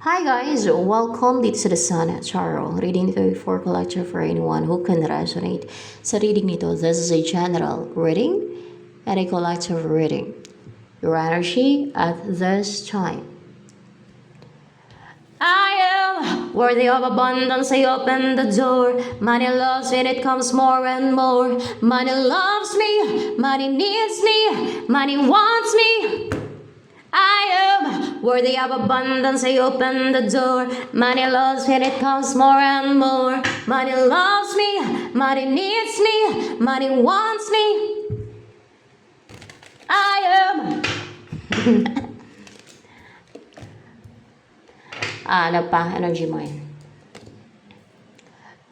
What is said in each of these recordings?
Hi guys, welcome dito sa The Sun at Charo. Reading ito for collector for anyone who can resonate. Sa reading nito, this is a general reading and a collective reading. Your energy at this time. I am worthy of abundance. I open the door. Money loves when it comes more and more. Money loves me. Money needs me. Money wants me. I am worthy of abundance. I open the door. Money loves when it comes more and more. Money loves me. Money needs me. Money wants me. I am. Ano pa? Energy mo yan.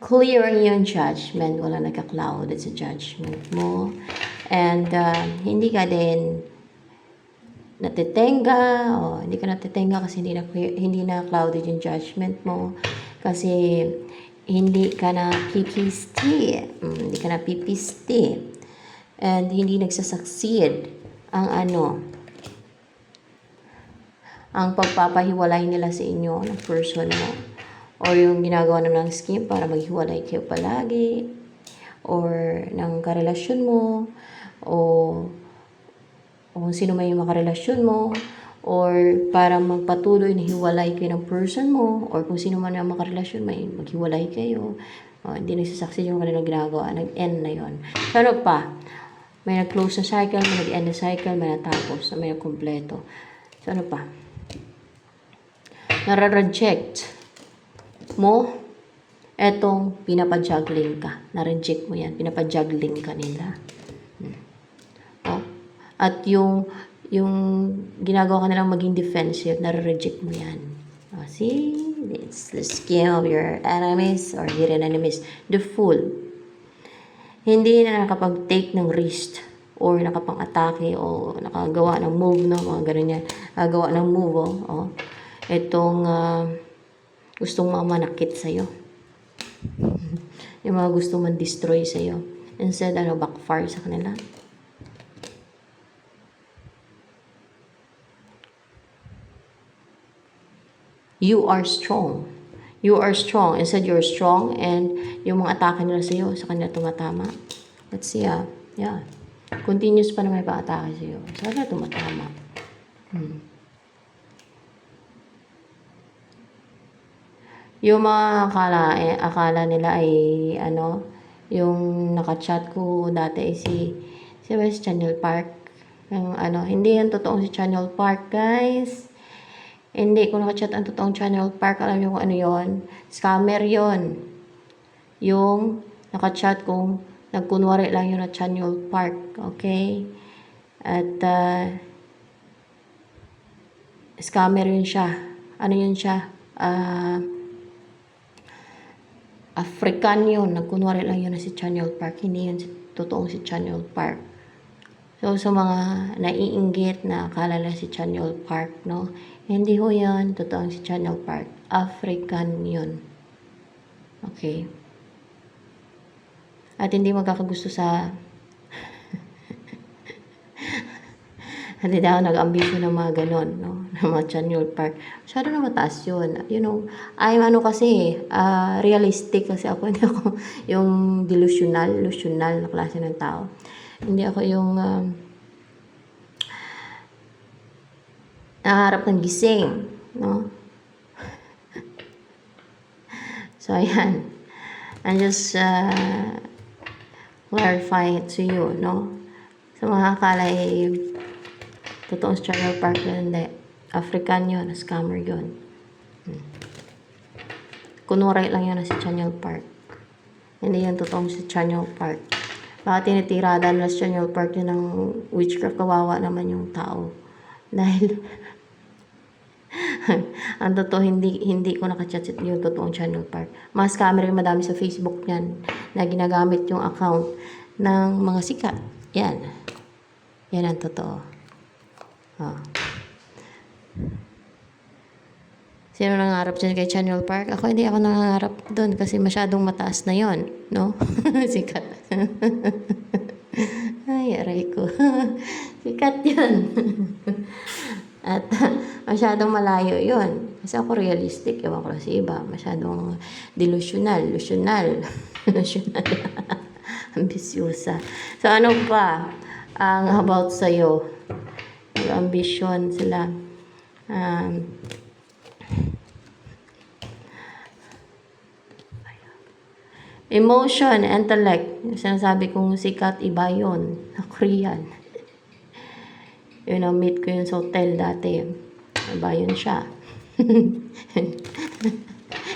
Clearing yung judgment. Wala nagka-clouded sa judgment mo. And hindi ka din natitenga o hindi ka natitenga kasi hindi na clouded yung judgment mo kasi hindi ka na pipisti and hindi nagsasucceed ang pagpapahiwalay nila sa inyo ng person mo or yung ginagawa ng scheme para maghiwalay kayo palagi or ng karelasyon mo o kung sino may makarelasyon mo or para magpatuloy na hiwalay kayo ng person mo or kung sino man ang makarelasyon may maghiwalay kayo. Hindi nagsasucceed yung kanilang ginagawa, nag-end na yon. Pero pa, may nag-close na cycle, may nag-end na cycle, may natapos, may nag-kompleto. So ano pa? Nare-reject mo etong pinapajuggling ka. Na-reject mo yan, pinapajuggling ka nila. At yung ginagawa ka nilang maging defensive, nare-reject mo yan. See? It's the scheme of your enemies or hidden enemies. The fool. Hindi na nakapag-take ng risk or nakapang-atake o nakagawa ng move, no? Mga ganun yan. Nakagawa ng move, oh. Itong gustong mamanakit sa'yo. Yung mga gustong man-destroy sa'yo. Instead, backfire sa kanila. You are strong. You are strong. Instead, you're strong and yung mga atake nila sa'yo, sa kanila tumatama. Let's see, yeah. Continuous pa na may pa-atake sa'yo. Sa kanila tumatama. Yung mga akala nila ay, yung nakachat ko dati ay si Channel Park. Yung, hindi yan totoong si Channel Park, guys. Hindi ko nakachat ang totoong Channel Park. Alam niyo kung ano yon? Scammer yon. Yung nakachat kong nagkunwari lang yun na Channel Park. Okay? At scammer yun siya. Ano yun siya? African yun. Nagkunwari lang yun na si Channel Park. Hindi yun totoong si Channel Park. So, sa mga naiinggit na akala na si Channel Park, no? Hindi ho yan. Totoong si Channel Park. African yun. Okay? At hindi magkakagusto sa hindi na ako nag-ambisyon ng mga ganon, no? Ng mga Channel Park. Masyado na mataas yun. You know, I'm kasi, realistic kasi ako. Hindi ako yung delusional na klase ng tao. Hindi ako yung nakaharap ng gising, no? So, ayan. I'm just clarifying it to you, no? Sa mga akala ay totoong Channel Park yun, hindi. African yun, scammer yun. Kunwari lang yun na si Channel Park. Hindi yan totoong si Channel Park. Baka tinitirada nila sa Channel Park yun ng witchcraft, kawawa naman yung tao. Dahil ang totoo, hindi ko nakachat yung totoong Channel Park. Mas camera yung madami sa Facebook niyan na ginagamit yung account ng mga sikat. Yan. Yan ang totoo. Sino nangarap dyan kay Channel Park? Ako hindi ako nangarap doon kasi masyadong mataas na yon, no? Sikat. Ay, aray ko. Sikat yun. At masyadong malayo yon. Kasi ako realistic, ewan ko lang sa iba. Masyadong delusional, delusional, delusional. Ambisyosa. So ano pa ang about sa'yo? Ambisyon sila. Um, Emotion, intellect. Yung sinasabi kong sikat, iba yun. Na Korean. Yun ang meet ko yun sa hotel dati. Iba yun siya.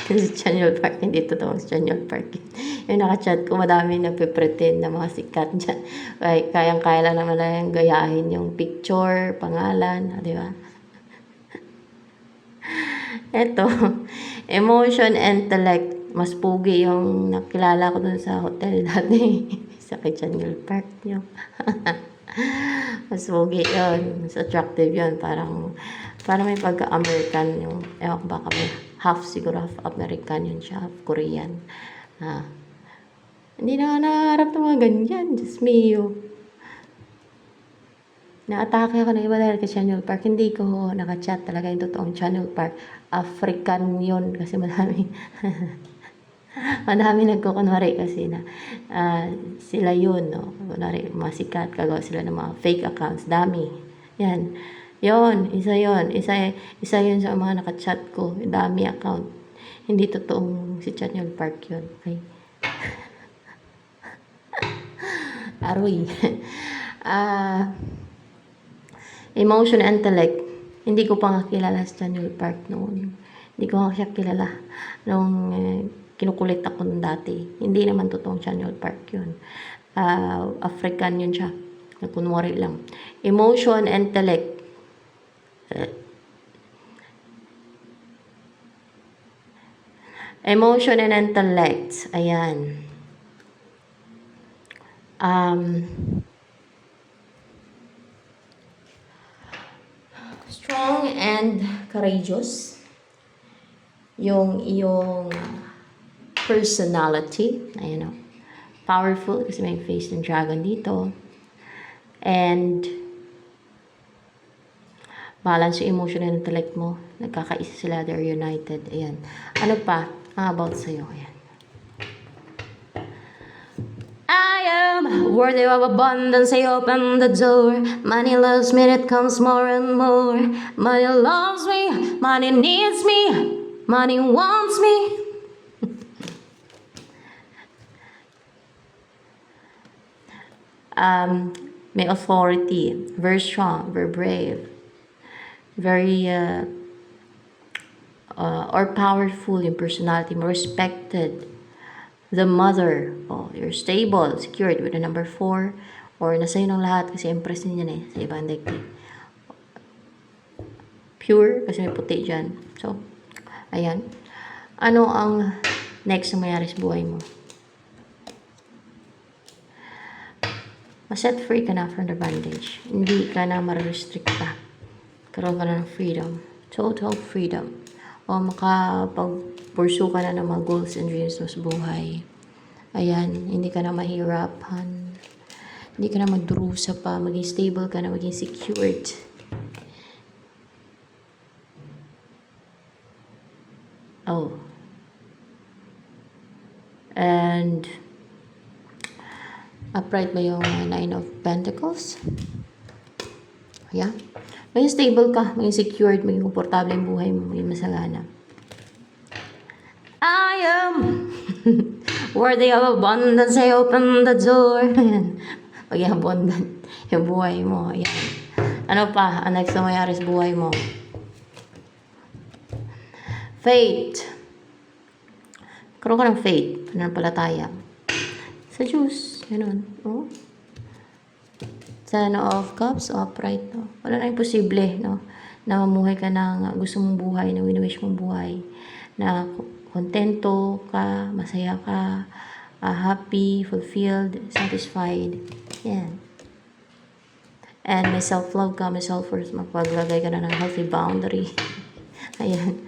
Sa Channel Park, hindi totoo sa Channel Park. Yung nakachat ko, madami nagpe-pretend na mga sikat dyan. Kayang-kaya lang naman na yung gayahin yung picture, pangalan, di ba? Eto, emotion, intellect. Mas pugi yung nakilala ko dun sa hotel dati. Sa Channel Park nyo. Mas pogi yun. Mas attractive yun. Parang may pagka-American yung, ewan ko baka may half, siguro half American yun siya, half Korean. Hindi na nakaharap ng mga ganyan. Diyos mio. Na-atake ako ng iba dahil kay Channel Park. Hindi ko nakachat talaga yung totoong Channel Park. African yun. Kasi madami. Madami nagkukunwari kasi na sila yun, no? Kunwari, mga sikat, kagawa sila ng mga fake accounts. Dami. Yan. Yon, isa yon. Isa yun sa mga nakachat ko. Dami account. Hindi totoong si Channel Park yun. Okay? Aroy. Emotion, intellect. Hindi ko pa nga kilala si Channel Park noon. Hindi ko nga siya kilala nung kinukulit ako nung dati. Hindi naman totoong Channel Park yun. African yun siya. Kunwari lang. Emotion, intellect. Emotion and intellect. Ayan. Strong and courageous. Yung iyong personality. Ayan o. Powerful kasi may face ng dragon dito. And balance yung emotion and intellect mo. Nagkakaisa sila. They're united. Ayan. Ano pa? About sa'yo. Ayan. I am worthy of abundance. I open the door. Money loves me. It comes more and more. Money loves me. Money needs me. Money wants me. May authority, very strong, very brave, very or powerful yung personality mo, respected. The mother, you're stable, secured with the number 4, or nasa yun ang lahat kasi empress din yan sa ibang deck. Pure, kasi may puti dyan. So, ayan. Ano ang next na mayari sa buhay mo? Set free ka na from the bondage. Hindi ka na ma-restrict pa. Karoon ka na ng freedom. Total freedom. O makapag-pursue ka na ng mga goals and dreams mo sa buhay. Ayan, hindi ka na mahirapan. Hindi ka na magdurusa pa. Maging stable ka na, maging secured. And upright ba yung 9 of Pentacles? Yeah. Maging stable ka, maging secured, maging komportable yung buhay mo, maging masagana. I am worthy of abundance. I open the door. Ayan. Maging abundant yung buhay mo. Ayan. Ano pa? Ang next na mayari sa buhay mo? Faith. Karoon ka ng faith. Pananampalataya. Sa Diyos. Ganun. Oh. Ten of Cups, upright. No? Wala na imposible. No? Na mamuhay ka ng gusto mong buhay, na wini-wish mong buhay. Na kontento ka, masaya ka, happy, fulfilled, satisfied. Yan. And may self-love ka, may self-worth. Magpaglagay ka na ng healthy boundary. Ayan.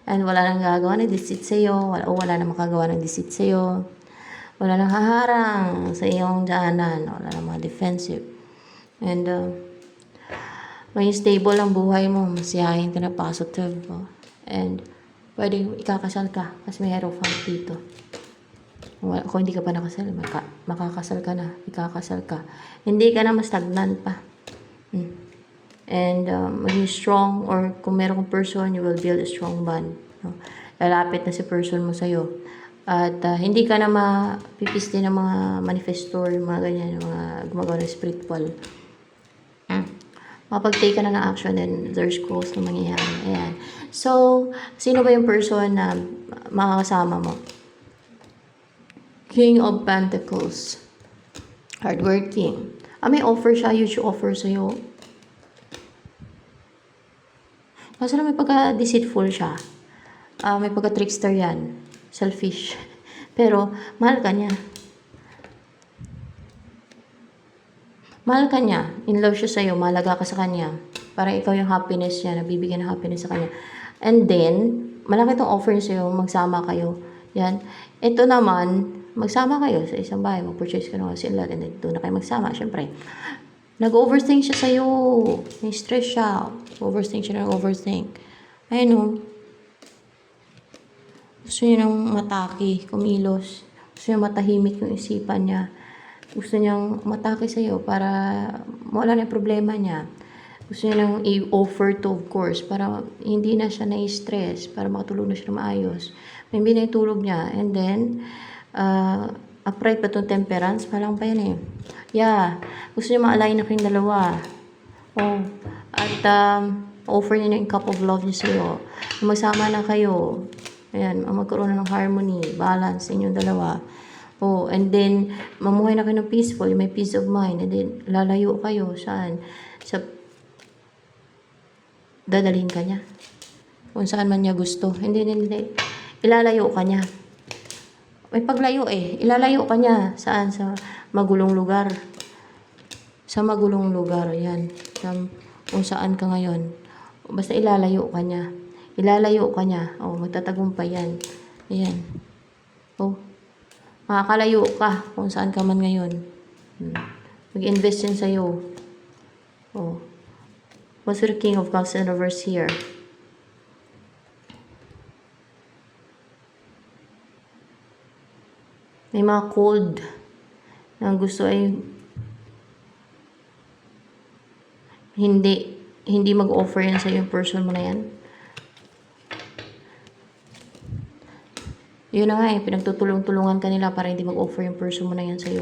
And wala nang gagawa ng deceit sa'yo. Wala nang makagawa ng deceit sa'yo. Wala nang haharang sa iyong daanan. Wala nang mga defensive. And Maging stable ang buhay mo, masiyahin ka na positive mo. And, pwede ikakasal ka kasi may hierophant dito. Kung hindi ka pa nakasal, makakasal ka na, ikakasal ka. Hindi ka na stagnant pa. And maging strong, or kung meron kong person, you will build a strong bond. No? Lalapit na si person mo sa'yo. At hindi ka na mapipiste ng mga manifestor, mga ganyan, mga gumagawa ng spiritual. Mapag-take ka na ng action and there's growth na mangyayari. Ayan. So, sino ba yung person na makakasama mo? King of Pentacles. Hardworking. May offer siya, huge offer sa'yo. Kaso na may pagka-deceitful siya. May pagka-trickster yan. Selfish. Pero, mahal ka niya. Mahal ka niya. In love siya sa'yo. Mahalaga ka sa kanya. Parang ikaw yung happiness niya. Nabibigyan ng happiness sa kanya. And then, malaki itong offer sa'yo. Magsama kayo. Yan. Ito naman, magsama kayo sa isang bahay. Mag-purchase ka ng house and lot. And then, doon na kayo magsama. Siyempre. Nag-overthink siya sa'yo. May stress siya. Overthink siya ng overthink. Ayun o. Gusto niya ng mataki, kumilos. Gusto niya matahimik yung isipan niya. Gusto niyang mataki sa'yo para mawala na yung problema niya. Gusto niya nang i-offer to, of course, para hindi na siya na-stress, para makatulog na siya na maayos. Maybe na yung tulog niya. And then, upright pa itong temperance, palang pa yan eh. Yeah, gusto niya ma-align na kayong dalawa. Oh, at offer niya yung cup of love niya sa'yo. Magsama na kayo. Ayan, magkaroon na ng harmony, balance sa inyong dalawa. Oh, and then, mamuhay na kayo ng peaceful, may peace of mind. And then, lalayo kayo. Saan? Sa dadalhin ka niya. Kung saan man niya gusto. Hindi. Ilalayo ka niya. May paglayo eh. Ilalayo ka niya. Saan? Sa magulong lugar. Sa magulong lugar. Yan. Kung saan ka ngayon. Basta ilalayo ka niya. Ilalayo ka niya. Oh, magtatagumpay yan. Ayan. Oh. Makakalayo ka kung saan ka man ngayon. Mag-invest yan sa'yo. Oh. What's the King of Cups in reverse here? May mga cold na gusto ay hindi mag-offer yan sa'yo yung person mo na yan. Yun na nga eh, pinagtutulong-tulungan ka nila para hindi mag-offer yung person mo na yan sa'yo.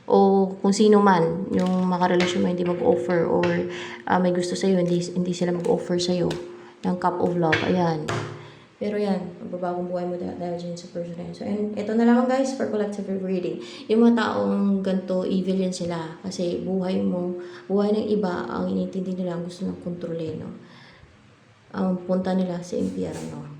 O kung sino man, yung makarelasyon mo hindi mag-offer or may gusto sa'yo, hindi sila mag-offer sa'yo ng cup of love. Ayan. Pero yan, magbabagong buhay mo dahil dyan sa person na yan. So, and ito na naman guys for collective reading. Yung mga taong ganito, evil yan sila. Kasi buhay ng iba, ang inintindi nila, ang gusto ng kontrole, no? Ang punta nila sa impyerno.